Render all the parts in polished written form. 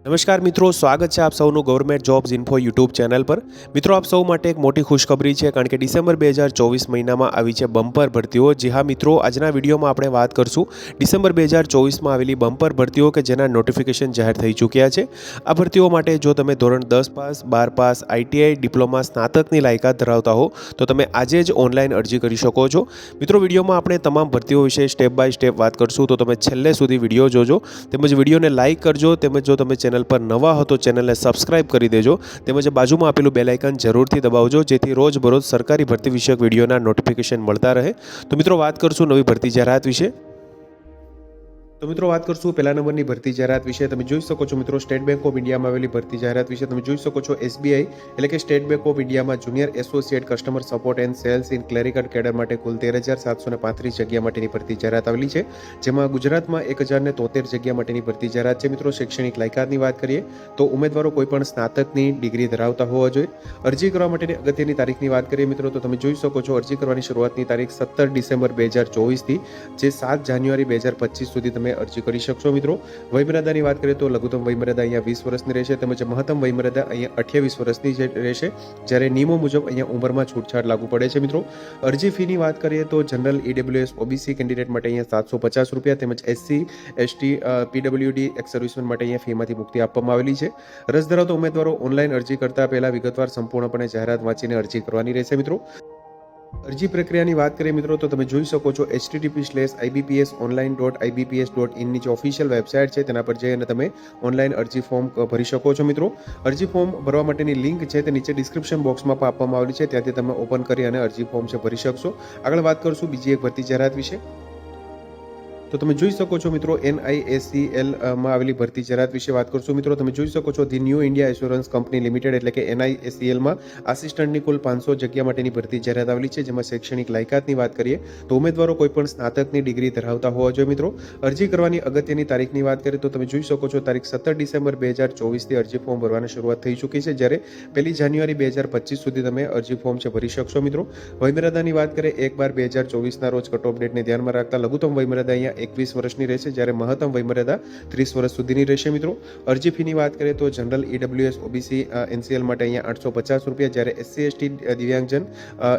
નમસ્કાર મિત્રો, સ્વાગત છે આપ સૌનું government jobs info YouTube channel પર। મિત્રો, આપ સૌ માટે એક મોટી ખુશખબરી છે, કારણ કે ડિસેમ્બર 2024 મહિનામાં આવી છે બમ્પર ભરતીઓ। જી હા મિત્રો, આજના વિડીયોમાં આપણે વાત કરશું ડિસેમ્બર 2024માં આવેલી બમ્પર ભરતીઓ કે જેના નોટિફિકેશન જાહેર થઈ ચૂક્યા છે। આ ભરતીઓ માટે જો તમે ધોરણ 10 પાસ, 12 પાસ, આઈટીઆઈ, ડિપ્લોમા, સ્નાતકની લાયકાત ધરાવતા હો તો તમે આજે જ ઓનલાઈન અરજી કરી શકો છો। મિત્રો, વિડીયોમાં આપણે તમામ ભરતીઓ વિશે સ્ટેપ બાય સ્ટેપ વાત કરશું, તો તમે છેલ્લે સુધી વિડીયો જોજો। તેમજ વિડીયોને લાઇક કરજો, તેમજ જો તમે ચેનલ પર નવા હો તો ચેનલને સબસ્ક્રાઇબ કરી દેજો। તેમજ બાજુમાં આપેલું બેલ આઇકન જરૂરથી દબાવજો, જેથી રોજબરોજ સરકારી ભરતી વિષયક વિડીયોના નોટિફિકેશન મળતા રહે। તો મિત્રો, વાત કરશું નવી ભરતી જાહેરાત વિશે। તો મિત્રો, વાત કરશું પહેલા નંબરની ભરતી જાહેરાત વિશે। તમે જોઈ શકો છો મિત્રો, સ્ટેટ બેંક ઓફ ઇન્ડિયામાં આવેલી ભરતી જાહેરાત વિશે તમે જોઈ શકો છો। એસબીઆઈ એટલે કે સ્ટેટ બેંક ઓફ ઇન્ડિયામાં junior associate customer support and cells in clerical cadre માટે કુલ 13,735 જગ્યા માટેની ભરતી જાહેરાત આવેલી છે, જેમાં ગુજરાતમાં 1,073 જગ્યા માટેની ભરતી જાહેરાત છે। મિત્રો, શૈક્ષણિક લાયકાતની વાત કરીએ તો ઉમેદવારો કોઈપણ સ્નાતકની ડિગ્રી ધરાવતા હોવા જોઈએ। અરજી કરવા માટેની અગત્યની તારીખની વાત કરીએ મિત્રો, તો તમે જોઈ શકો છો અરજી કરવાની શરૂઆતની તારીખ 17 ડિસેમ્બર 2024થી જે 7 જાન્યુઆરી 2025 સુધી તમે અરજી કરી શકશો। મિત્રો, વયમર્યાદાની વાત કરીએ તો લઘુત્તમ વયમર્યાદા અહીંયા 20 વર્ષની રહેશે, તેમજ મહત્તમ વયમર્યાદા અહીંયા 28 વર્ષની રહેશે, જ્યારે નિયમો મુજબ અહીંયા ઉંમરમાં છૂટછાટ લાગુ પડે છે। મિત્રો, અરજી ફીની વાત કરીએ તો જનરલ ઈડબ્લ્યુએસ ઓબીસી કેન્ડિડેટ માટે અહીંયા 750 રૂપિયા, તેમજ SC ST PWD x serviceman માટે અહીંયા ફીમાંથી મુક્તિ આપવામાં આવેલી છે। રસ ધરાવતા ઉમેદવારો ઓનલાઈન અરજી કરતા પહેલા વિગતવાર સંપૂર્ણપણે જાહેરાત વાંચીને અરજી કરવાની રહેશે। મિત્રો, અરજી પ્રક્રિયાની વાત કરીએ મિત્રો, તો તમે જોઈ શકો છો https://ibpsonline.ibps.in ની જે ઓફિશિયલ વેબસાઇટ છે તેના પર જઈ અને તમે ઓનલાઈન અરજી ફોર્મ ભરી શકો છો। મિત્રો, અરજી ફોર્મ ભરવા માટેની લિંક છે તે નીચે ડિસ્ક્રિપ્શન બોક્સમાં પણ આપવામાં આવેલી છે, ત્યાંથી તમે ઓપન કરી અને અરજી ફોર્મ છે ભરી શકશો। આગળ વાત કરશું બીજી એક ભરતી જાહેરાત વિશે। તો તમે જોઈ શકો છો મિત્રો, NIACL માં આવેલી ભરતી જાહેરાત વિશે વાત કરશું। મિત્રો, તમે જોઈ શકો છો the new India assurance company limited એટલે કે NIACL માં આસિસ્ટન્ટની કુલ 500 જગ્યા માટેની ભરતી જાહેરાત આવેલી છે, જેમાં શૈક્ષણિક લાયકાતની વાત કરીએ તો ઉમેદવારો કોઈપણ સ્નાતકની ડિગ્રી ધરાવતા હોવા જોઈએ। મિત્રો, અરજી કરવાની અગત્યની તારીખની વાત કરીએ તો તમે જોઈ શકો છો તારીખ 17 ડિસેમ્બર 2024થી અરજી ફોર્મ ભરવાની શરૂઆત થઈ ચૂકી છે, જ્યારે 1 જાન્યુઆરી 2025 સુધી તમે અરજી ફોર્મ છે ભરી શકશો। મિત્રો, વયમર્યાદાની વાત કરીએ 1/12/2024ના રોજ કટ ઓફ ડેટને ધ્યાનમાં રાખતા લઘુત્તમ વયમર્યાદા અહીંયા 21 વર્ષની રહેશે, જ્યારે મહત્તમ વયમર્યાદા 30 વર્ષ સુધીની રહેશે। મિત્રો, અરજી ફીની વાત કરીએ તો જનરલ ઈડબ્લ્યુએસ ઓબીસી એનસીએલ માટે અહીંયા 850 રૂપિયા, જ્યારે એસસી એસટી દિવ્યાંગજન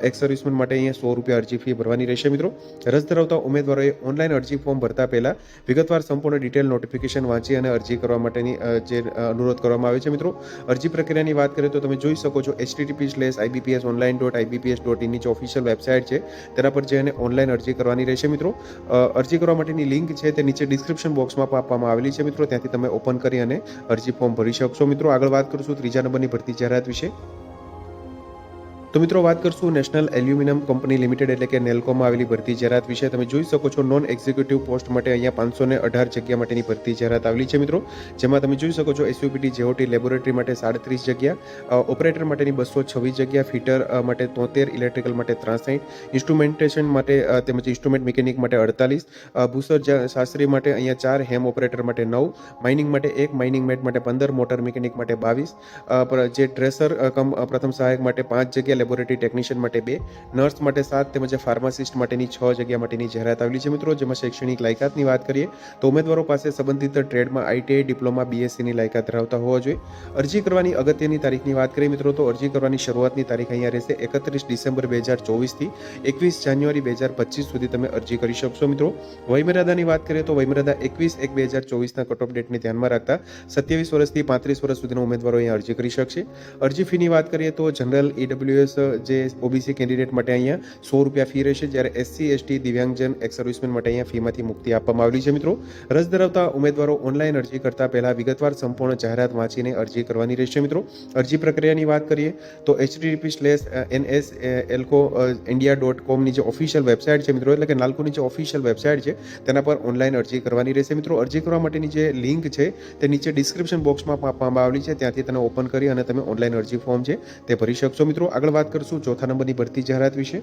એક્સ સર્વિસમેન માટે અહીંયા 100 રૂપિયા અરજી ફી ભરવાની રહેશે। મિત્રો, રસ ધરાવતા ઉમેદવારોએ ઓનલાઈન અરજી ફોર્મ ભરતા પહેલા વિગતવાર સંપૂર્ણ ડિટેલ નોટિફિકેશન વાંચી અને અરજી કરવા માટેની જે અનુરોધ કરવામાં આવે છે। મિત્રો, અરજી પ્રક્રિયાની વાત કરીએ તો તમે જોઈ શકો છો https://ibpsonline.ibps.in ની જે ઓફિશિયલ વેબસાઇટ છે તેના પર જઈને ઓનલાઈન અરજી કરવાની રહેશે। મિત્રો, અરજી કરવા માટેની લિંક છે તે નીચે ડિસ્ક્રિપ્શન બોક્સમાં પણ આપવામાં આવેલી છે। મિત્રો, ત્યાંથી તમે ઓપન કરી અને અરજી ફોર્મ ભરી શકશો। મિત્રો, આગળ વાત કરશું ત્રીજા નંબરની ભરતી જાહેરાત વિશે। તો મિત્રો, વાત કરશું નેશનલ એલ્યુમિનિયમ કંપની લિમિટેડ એટલે કે નેલ્કોમાં આવેલી ભરતી જાહેરાત વિશે। તમે જોઈ શકો છો નોન એક્ઝિક્યુટિવ પોસ્ટ માટે અહીંયા 518 જગ્યા માટેની ભરતી જાહેરાત આવેલી છે। મિત્રો, જેમાં તમે જોઈ શકો છો એસયુપીટી જેઓટી લેબોરેટરી માટે 37 જગ્યા, ઓપરેટર માટેની 226 જગ્યા, ફિટર માટે 73, ઇલેક્ટ્રિકલ માટે 63, ઇન્સ્ટ્રુમેન્ટેશન માટે તેમજ ઇન્સ્ટ્રુમેન્ટ મિકેનિક માટે 48, ભૂસર શાસ્ત્રી માટે અહીંયા 4, હેમ ઓપરેટર માટે 9, માઇનિંગ માટે 1, માઇનિંગ મેટ માટે 15, મોટર મિકેનિક માટે 22, જે ડ્રેસર પ્રથમ સહાયક માટે 5 જગ્યા, લેબોરેટરી ટેકનિશિયન માટે 2, નર્સ માટે 7 તેમજ ફાર્માસિસ્ટ માટેની 6 જગ્યા માટેની જાહેરાત આવેલી છે। મિત્રો, જેમાં શૈક્ષણિક લાયકાતની વાત કરીએ તો ઉમેદવારો પાસે સંબંધિત ટ્રેડમાં આઈટીઆઈ, ડિપ્લોમા, બીએસસીની લાયકાત ધરાવતા હોવા જોઈએ। અરજી કરવાની અગત્યની તારીખની વાત કરીએ મિત્રો, તો અરજી કરવાની શરૂઆતની તારીખ અહીંયા રહેશે 31 ડિસેમ્બર 2024થી 21 જાન્યુઆરી 2025 સુધી તમે અરજી કરી શકશો। મિત્રો, વયમર્યાદાની વાત કરીએ તો વયમર્યાદા 21/1/2024ના કટ ઓફ ડેટને ધ્યાનમાં રાખતા 27 વર્ષથી 35 વર્ષ સુધીના ઉમેદવારો અહીંયા અરજી કરી શકશે। અરજી ફીની વાત કરીએ તો જનરલ ઈડબ્લ્યુએસ જે ઓબીસી કેન્ડિડેટ માટે અહીંયા 100 રૂપિયા ફી રહેશે, જ્યારે એસસી એસટી દિવ્યાંગજન એક્સ સર્વિસમેન માટે અહીંયા ફીમાંથી મુક્તિ આપવામાં આવેલી છે। મિત્રો, રસ ધરાવતા ઉમેદવારો ઓનલાઈન અરજી કરતા પહેલા વિગતવાર સંપૂર્ણ જાહેરાત વાંચીને અરજી કરવાની રહેશે। મિત્રો, અરજી પ્રક્રિયાની વાત કરીએ તો https://nselco.india.com ની જે ઓફિશિયલ વેબસાઇટ છે મિત્રો, એટલે કે નાલ્કોની જે ઓફિશિયલ વેબસાઇટ છે તેના પર ઓનલાઈન અરજી કરવાની રહેશે। મિત્રો, અરજી કરવા માટેની જે લિંક છે તે નીચે ડિસ્ક્રિપ્શન બોક્સમાં આપવામાં આવેલી છે, ત્યાંથી તેને ઓપન કરી અને તમે ઓનલાઈન અરજી ફોર્મ છે તે ભરી શકશો। મિત્રો, આગળ વાત કરશું ચોથા નંબરની ભરતી જાહેરાત વિશે।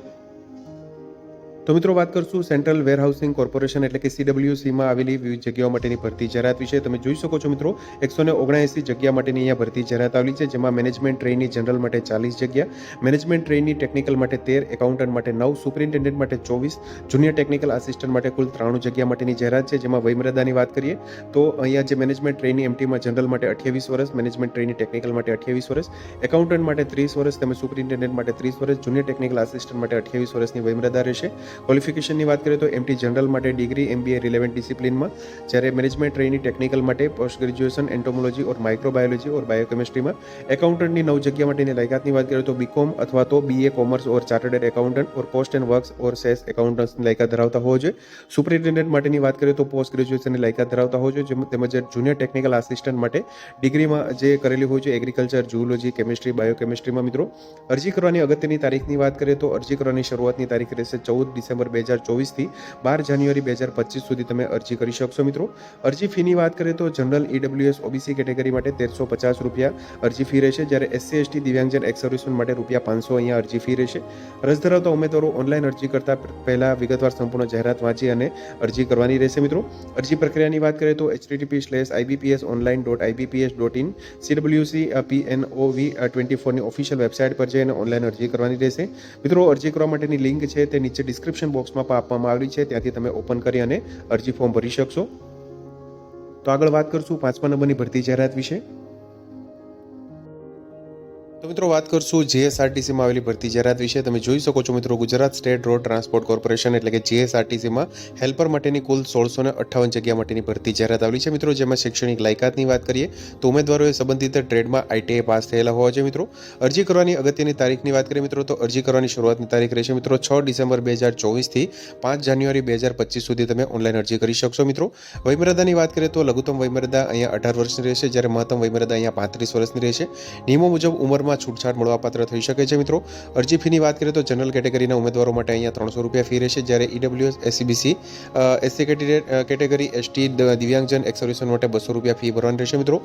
તો મિત્રો વાત કરશું સેન્ટ્રલ વેરહાઉસિંગ કોર્પોરેશન એટલે કે CWCમાં આવેલી વિવિધ જગ્યાઓ માટેની ભરતી જાહેરાત વિશે. તમે જોઈ શકો છો મિત્રો 179 જગ્યા માટેની અહીંયા ભરતી જાહેરાત આવેલી છે, જેમાં મેનેજમેન્ટ ટ્રેઇની જનરલ માટે 40 જગ્યા, મેનેજમેન્ટ ટ્રેઇની ટેકનિકલ માટે 13, એકાઉન્ટન્ટ માટે 9, સુપરિન્ટેન્ડન્ટ માટે 24, જુનિયર ટેકનિકલ આસિસ્ટન્ટ માટે કુલ 93 જગ્યા માટેની જાહેરાત છે. જેમાં વયમર્યાદાની વાત કરીએ તો અહીંયા જે મેનેજમેન્ટ ટ્રેઇની MTમાં જનરલ માટે 28 વર્ષ, મેનેજમેન્ટ ટ્રેઇની ટેકનિકલ માટે 28 વર્ષ, એકાઉન્ટન્ટ માટે 30 વર્ષ તેમજ સુપરિન્ટેન્ડન્ટ માટે 30 વર્ષ, જુનિયર ટેકનિકલ આસિસ્ટન્ટ માટે 28 વર્ષની વયમર્યાદા રહેશે. ક્વોલિફિકેશનની વાત કરીએ તો MT જનરલ માટે ડિગ્રી MBA રિલેવન્ટ ડિસિપ્લિનમાં, જ્યારે મેનેજમેન્ટ ટ્રેઇની ટેકનિકલ માટે પોસ્ટ ગ્રેજ્યુએશન એન્ટોમોલોજી ઓર માઇક્રોબાયોલોજી ઓર બાયોકેમિસ્ટ્રીમાં, એકાઉન્ટન્ટની 9 જગ્યા માટેની લાયકાતની વાત કરીએ તો BCom અથવા તો BA commerce or chartered accountant or cost and works or સેસ એકાઉન્ટન્ટ્સની લાયકાત ધરાવતા હોવો જોઈએ. સુપરિન્ટેન્ડન્ટ માટેની વાત કરીએ તો પોસ્ટ ગ્રેજ્યુએશનની લાયકાત ધરાવતા હોવો જોઈએ. તેમજ જુનિયર ટેકનિકલ આસિસ્ટન્ટ માટે ડિગ્રીમાં જે કરેલી હોય છે એગ્રીકલ્ચર, ઝૂઓલોજી, કેમિસ્ટ્રી, બાયોકેમિસ્ટ્રીમાં. મિત્રો અરજી કરવાની અગત્યની તારીખની વાત કરીએ તો અરજી કરવાની શરૂઆતની તારીખ રહેશે 14 ડિસેમ્બર 2024 થી 12 જાન્યુઆરી 2025 સુધી તમે અરજી કરી શકશો. મિત્રો અરજી ફીની વાત કરીએ તો જનરલ EWS OBC કેટેગરી માટે 1350 રૂપિયા અરજી ફી રહેશે, જ્યારે SC ST દિવ્યાંગજન એક્સ સર્વિસમેન માટે રૂપિયા 500 અહીંયા અરજી ફી રહેશે. રસ ધરાવતા ઉમેદવારો ઓનલાઈન અરજી કરતા પહેલા વિગતવાર સંપૂર્ણ જાહેરાત વાંચી અને અરજી કરવાની રહેશે. મિત્રો અરજી પ્રક્રિયાની વાત કરીએ તો https://ibps.online.ibps.in CWC PNOV24 ની ઓફિશિયલ વેબસાઇટ પર જઈને ઓનલાઈન અરજી કરવાની રહેશે. મિત્રો અરજી કરવા માટેની લિંક છે તે નીચે ડિસ્ક્રિપ્શન બોક્સમાં આપવામાં આવેલી છે, ત્યાંથી તમે ઓપન કરી અને અરજી ફોર્મ ભરી શકશો. તો આગળ વાત કરશું 5મા નંબરની ભરતી જાહેરાત વિશે. તો મિત્રો વાત કરશું GSRTCમાં આવેલી ભરતી જાહેરાત વિશે. તમે જોઈ શકો છો મિત્રો Gujarat state road transport corporation એટલે કે GSRTCમાં હેલ્પર માટેની કુલ 1658 જગ્યા માટેની ભરતી જાહેરાત આવેલી છે. મિત્રો જેમાં શૈક્ષણિક લાયકાતની વાત કરીએ તો ઉમેદવારોએ સંબંધિત ટ્રેડમાં ITI પાસ થયેલા હોવા જોઈએ. મિત્રો અરજી કરવાની અગત્યની તારીખની વાત કરીએ મિત્રો તો અરજી કરવાની શરૂઆતની તારીખ રહેશે મિત્રો 6 ડિસેમ્બર 2024 થી 5 જાન્યુઆરી 2025 સુધી તમે ઓનલાઈન અરજી કરી શકશો. મિત્રો વયમર્યાદાની વાત કરીએ તો લઘુત્તમ વયમર્યાદા અહીંયા 18 વર્ષની રહેશે, જ્યારે મહત્તમ વયમર્યાદા અહીંયા 35 વર્ષની રહેશે. નિયમો મુજબ ઉંમરમાં છૂટછાટ મળવાપાત્ર થઈ શકે છે. મિત્રો અરજી ફીની વાત કરીએ તો જનરલ કેટેગરીના ઉમેદવારો માટે અહીંયા 300 રૂપિયા ફી રહેશે, જ્યારે EWS SCBC SC category ST દિવ્યાંગજન એક્સ સર્વિસમેન માટે 200 રૂપિયા ફી ભરવાની રહેશે. મિત્રો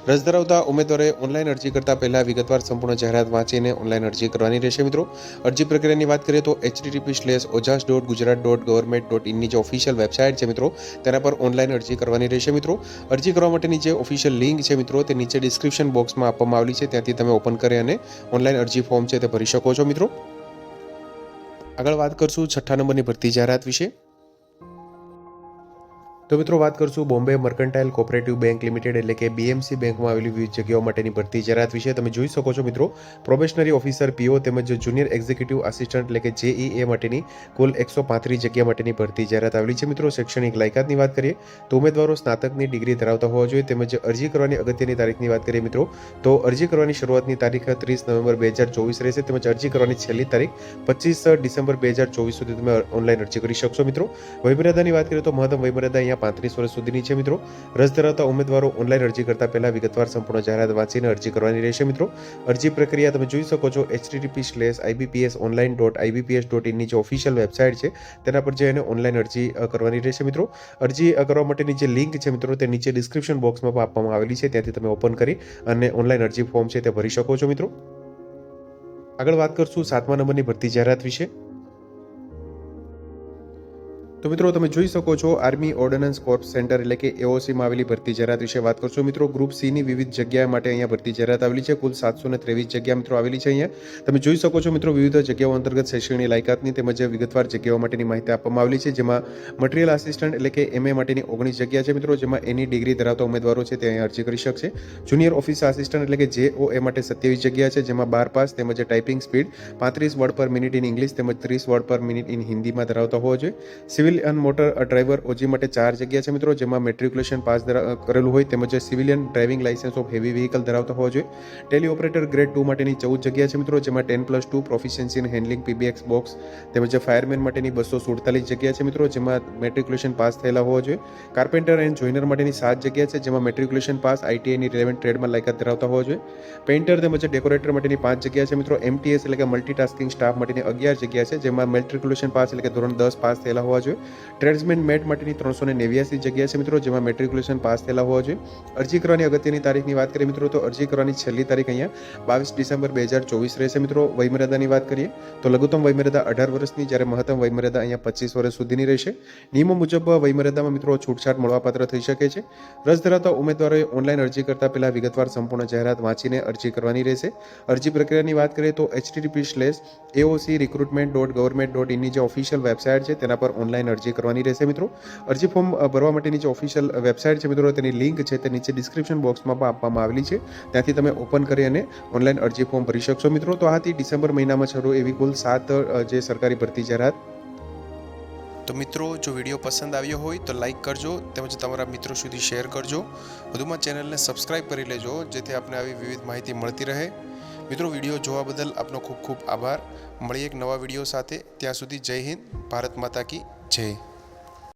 રસ ધરાવતા ઉમેદવારોએ ઓનલાઈન અરજી કરતા પહેલા વિગતવાર સંપૂર્ણ જાહેરાત વાંચીને ઓનલાઈન અરજી કરવાની રહેશે. મિત્રો અરજી પ્રક્રિયાની વાત કરીએ તો https://ojs.gujarat.government.in ની જે ઓફિશિયલ વેબસાઇટ છે મિત્રો તેના પર ઓનલાઈન અરજી કરવાની રહેશે. મિત્રો અરજી કરવા માટેની જે ઓફિશિયલ લિંક છે મિત્રો તે નીચે ડિસ્ક્રિપ્શન બોક્સમાં આપવામાં આવેલી છે, ત્યાંથી તમે ઓપન કરી અને ઓનલાઈન અરજી ફોર્મ છે તે ભરી શકો છો. મિત્રો આગળ વાત કરશું 6ઠ્ઠા નંબરની ભરતી જાહેરાત વિશે. તો મિત્રો વાત કરશું Bombay mercantile cooperative bank limited એટલે કે BMC બેંકમાં આવેલી વિવિધ જગ્યાઓ માટેની ભરતી જાહેરાત વિશે. તમે જોઈ શકો છો મિત્રો પ્રોબેશનરી ઓફિસર PO તેમજ જુનિયર એક્ઝિક્યુટિવ આસિસ્ટન્ટ એટલે કે JEA માટેની કુલ 135 જગ્યા માટેની ભરતી જાહેરાત આવેલી છે. મિત્રો શૈક્ષણિક લાયકાતની વાત કરીએ તો ઉમેદવારો સ્નાતકની ડિગ્રી ધરાવતા હોવા જોઈએ. તેમજ અરજી કરવાની અગત્યની તારીખની વાત કરીએ મિત્રો તો અરજી કરવાની શરૂઆતની તારીખ 30 નવેમ્બર 2024 રહેશે, તેમજ અરજી કરવાની છેલ્લી તારીખ 25 ડિસેમ્બર 2024 સુધી તમે ઓનલાઈન અરજી કરી શકશો. મિત્રો વયમર્યાદાની વાત કરીએ તો મહત્તમ વયમર્યાદા 35 વર્ષ સુધીની છે. મિત્રો રસ ધરાવતા ઉમેદવારો ઓનલાઈન અરજી કરતા પહેલા વિગતવાર સંપૂર્ણ જાહેરાત વાંચીને અરજી કરવાની રહેશે. મિત્રો અરજી પ્રક્રિયા તમે જોઈ શકો છો https://ibps.online.ibps.in ની જે ઓફિશિયલ વેબસાઇટ છે તેના પર જઈને ઓનલાઈન અરજી કરવાની રહેશે. મિત્રો અરજી કરવા માટેની જે લિંક છે મિત્રો તે નીચે ડિસ્ક્રિપ્શન બોક્સમાં આપવામાં આવેલી છે, ત્યાંથી તમે ઓપન કરી અને ઓનલાઈન અરજી ફોર્મ છે તે ભરી શકો છો. મિત્રો આગળ વાત કરશું 7મા નંબરની ભરતી જાહેરાત વિશે. તો મિત્રો તમે જોઈ શકો છો આર્મી ઓર્ડિનન્સ કોર્પ્સ સેન્ટર એટલે કે AOCમાં આવેલી ભરતી જાહેરાત વિશે વાત કરશો. મિત્રો ગ્રુપ C ની વિવિધ જગ્યા માટે અહીંયા ભરતી જાહેરાત આવેલી છે. કુલ 723 જગ્યા મિત્રો આવેલી છે. અહીંયા તમે જોઈ શકો છો મિત્રો વિવિધ જગ્યાઓ અંતર્ગત શૈક્ષણિક લાયકાતની તેમજ વિગતવાર જગ્યાઓ માટેની માહિતી આપવામાં આવેલી છે, જેમાં મટીરિયલ આસિસ્ટન્ટ એટલે કે MA માટેની 19 જગ્યા છે. મિત્રો જેમાં એની ડિગ્રી ધરાવતા ઉમેદવારો છે તે અહીંયા અરજી કરી શકશે. જુનિયર ઓફિસ આસિસ્ટન્ટ એટલે કે JOA માટે 27 જગ્યા છે, જેમાં 12 પાસ તેમજ ટાઈપિંગ સ્પીડ 35 વર્ડ પર મિનિટ ઇન ઇંગ્લિશ તેમજ 30 વર્ડ પર મિનિટ ઇન હિન્દીમાં ધરાવતા હોવો જોઈએ. Civil civilian motor driver OG માટે 4 જગ્યા છે મિત્રો, જેમાં મેટ્રિક્યુલેશન પાસ કરેલું હોય તેમજ civilian driving licence of heavy vehicle ધરાવતા હોવા જોઈએ. ટેલી ઓપરેટર ગ્રેડ 2 માટેની 14 જગ્યા છે મિત્રો, જેમાં 10+2 proficiency in handling PBX box તેમજ ફાયરમેન માટેની 247 જગ્યા છે મિત્રો, જેમાં મેટ્રિક્યુલેશન પાસ થયેલા હોવા જોઈએ. કાર્પેન્ટર એન્ડ જોઈનર માટેની 7 જગ્યા છે, જેમાં મેટ્રિક્યુલેશન પાસ ITI ની રિલેવન્ટ ટ્રેડમાં લાયકાત ધરાવતા હોવા જોઈએ. પેઇન્ટર તેમજ ડેકોરેટર માટેની 5 જગ્યા છે મિત્રો. MTS એટલે કે મલ્ટીટાસ્કિંગ સ્ટાફ માટેની 11 જગ્યા છે, જેમાં મેટ્રિક્યુલેશન પાસ એટલે કે ધોરણ 10 પાસ થયેલા હોવા જોઈએ. જોઈએ। ટ્રેડ્સમેન મેટ માટેની 389 જગ્યા છે મિત્રો, જેમાં મેટ્રિક્યુલેશન પાસ થયેલા હોવા જોઈએ। અરજી કરવાની અગત્યની તારીખની વાત કરીએ મિત્રો, તો અરજી કરવાની છેલ્લી તારીખ અહીંયા 22 ડિસેમ્બર 2024 રહેશે મિત્રો। વયમર્યાદાની વાત કરીએ તો લઘુત્તમ વયમર્યાદા 18 વર્ષની, જ્યારે મહત્તમ વયમર્યાદા અહીંયા 25 વર્ષ સુધીની રહેશે। નિયમો મુજબ વયમર્યાદામાં મિત્રો છૂટછાટ મળવાપાત્ર થઈ શકે છે। રસ ધરાવતા ઉમેદવારોએ ઓનલાઈન અરજી કરતા પહેલા વિગતવાર સંપૂર્ણ જાહેરાત વાંચીને અરજી કરવાની રહેશે। અરજી પ્રક્રિયાની વાત કરીએ તો http://aoc-recruitment.government.in ની જે ઓફિશિયલ વેબસાઇટ છે તેના પર ઓનલાઈન અરજી કરવાની રહેશે મિત્રો। અરજી ફોર્મ ભરવા માટેની જે ઓફિશિયલ વેબસાઇટ છે મિત્રો, તેની લિંક છે તે નીચે ડિસ્ક્રિપ્શન બોક્સમાં પણ આપવામાં આવેલી છે, ત્યાંથી તમે ઓપન કરી અને ઓનલાઈન અરજી ફોર્મ ભરી શકશો મિત્રો। તો આ હતી ડિસેમ્બર મહિનામાં શરૂ એવી કુલ 7 જે સરકારી ભરતી જાહેરાત। તો મિત્રો, જો વિડીયો પસંદ આવ્યો હોય તો લાઈક કરજો, તેમજ તમારા મિત્રો સુધી શેર કરજો। વધુમાં ચેનલને સબસ્ક્રાઈબ કરી લેજો, જેથી આપને આવી વિવિધ માહિતી મળતી રહે। મિત્રો, વિડીયો જોવા બદલ આપનો ખૂબ ખૂબ આભાર। મળીએ એક નવા વિડીયો સાથે, ત્યાં સુધી જય હિન્દ, ભારત માતા કી જય।